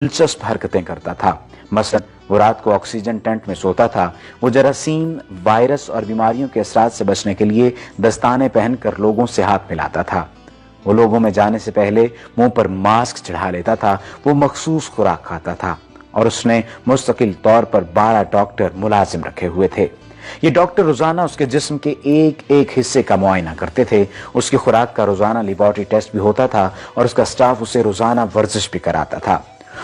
दिलचस्प हरकतें करता था। मसलन वो रात को ऑक्सीजन टेंट में सोता था। वो जरासीम, वायरस और बीमारियों के असरात से बचने के लिए दस्ताने पहनकर लोगों से हाथ मिलाता था। वो लोगों में जाने से पहले मुंह पर मास्क चढ़ा लेता था। वो मखसूस खुराक खाता था और उसने मुस्तकिल तौर पर 12 डॉक्टर मुलाजिम रखे हुए थे। ये डॉक्टर रोजाना उसके जिस्म के एक एक हिस्से का मुआयना करते थे। उसकी खुराक का रोजाना लेबोरेटरी टेस्ट भी होता था और उसका स्टाफ उसे रोजाना वर्जिश भी कराता था।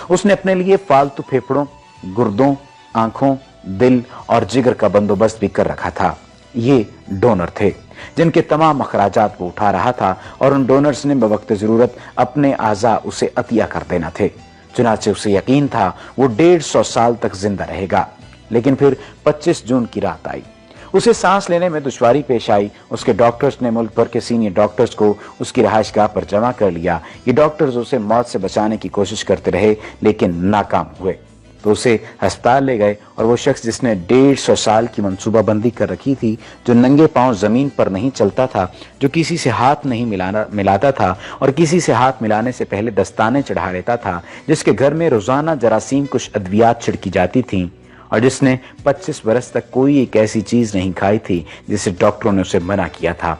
उसने अपने लिए फालतू फेफड़ों, गुर्दों, आंखों, दिल और जिगर का बंदोबस्त भी कर रखा था। ये डोनर थे जिनके तमाम अखराजात वो उठा रहा था और उन डोनर्स ने बवक्त जरूरत अपने आज़ा उसे अतिया कर देना थे। चुनाचे उसे यकीन था वो 150 साल तक जिंदा रहेगा। लेकिन फिर 25 जून की रात आई। उसे सांस लेने में दुश्वारी पेश आई। उसके डॉक्टर्स ने मुल्क भर के सीनियर डॉक्टर्स को उसकी रहायशगाह पर जमा कर लिया। ये डॉक्टर्स उसे मौत से बचाने की कोशिश करते रहे लेकिन नाकाम हुए। तो उसे अस्पताल ले गए और वो शख्स जिसने 150 साल की मंसूबाबंदी कर रखी थी, जो नंगे पांव जमीन पर नहीं चलता था, जो किसी से हाथ नहीं मिलाता था और किसी से हाथ मिलाने से पहले दस्ताने चढ़ा लेता था, जिसके घर में रोजाना जरासीम कुछ अद्वियात छिड़की जाती थी और जिसने 25 बरस तक कोई एक ऐसी चीज नहीं खाई थी जिसे डॉक्टरों ने उसे मना किया था।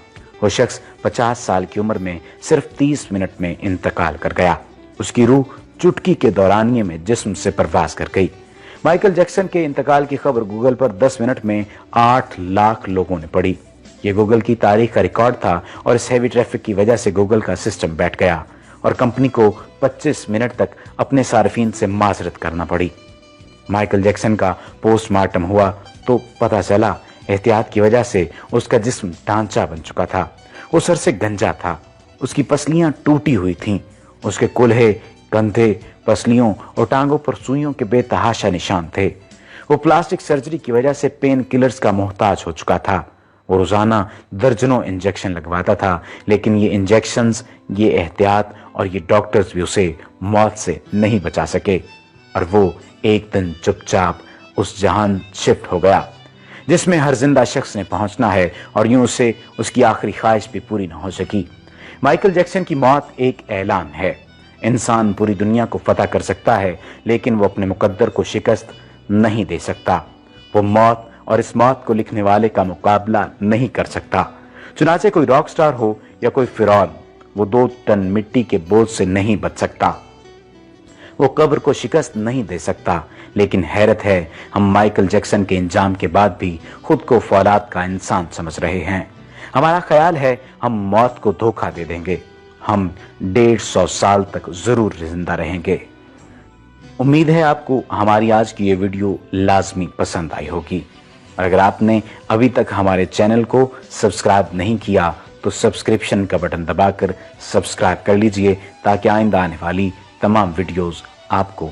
वो शख्स 50 साल की उम्र में सिर्फ 30 मिनट में इंतकाल कर गया। उसकी रूह चुटकी के दौरानिये में जिस्म से परवाज कर गई। माइकल जैक्सन के इंतकाल की खबर गूगल पर 10 मिनट में 8 लाख लोगों ने पढ़ी। ये गूगल की तारीख का रिकॉर्ड था और इस हैवी ट्रैफिक की वजह से गूगल का सिस्टम बैठ गया और कंपनी को 25 मिनट तक अपने सार्फिन से माजरत करना पड़ी। माइकल जैक्सन का पोस्टमार्टम हुआ तो पता चला एहतियात की वजह से उसका जिस्म ढांचा बन चुका था। वो सर से गंजा था। उसकी पसलियां टूटी हुई थीं। उसके कुल्हे, कंधे, पसलियों और टांगों पर सुइयों के बेतहाशा निशान थे। वो प्लास्टिक सर्जरी की वजह से पेन किलर्स का मोहताज हो चुका था। वो रोजाना दर्जनों इंजेक्शन लगवाता था, लेकिन ये इंजेक्शंस, ये एहतियात और ये डॉक्टर्स भी उसे मौत से नहीं बचा सके और वो एक दिन चुपचाप उस जहान शिफ्ट हो गया जिसमें हर जिंदा शख्स ने पहुंचना है और यूं उसे उसकी आखिरी ख्वाहिश भी पूरी न हो सकी। माइकल जैक्सन की मौत एक ऐलान है। इंसान पूरी दुनिया को फतह कर सकता है लेकिन वो अपने मुकद्दर को शिकस्त नहीं दे सकता। वो मौत और इस मौत को लिखने वाले का मुकाबला नहीं कर सकता। चुनाचे कोई रॉक स्टार हो या कोई फिरौन, वो 2 टन मिट्टी के बोझ से नहीं बच सकता। वो कब्र को शिकस्त नहीं दे सकता। लेकिन हैरत है, हम माइकल जैक्सन के इंजाम के बाद भी खुद को फौलाद का इंसान समझ रहे हैं। हमारा ख्याल है हम मौत को धोखा दे देंगे। हम 150 साल तक जरूर जिंदा रहेंगे। उम्मीद है आपको हमारी आज की ये वीडियो लाजमी पसंद आई होगी और अगर आपने अभी तक हमारे चैनल को सब्सक्राइब नहीं किया तो सब्सक्रिप्शन का बटन दबाकर सब्सक्राइब कर लीजिए ताकि आइंदा आने वाली तमाम वीडियोस आपको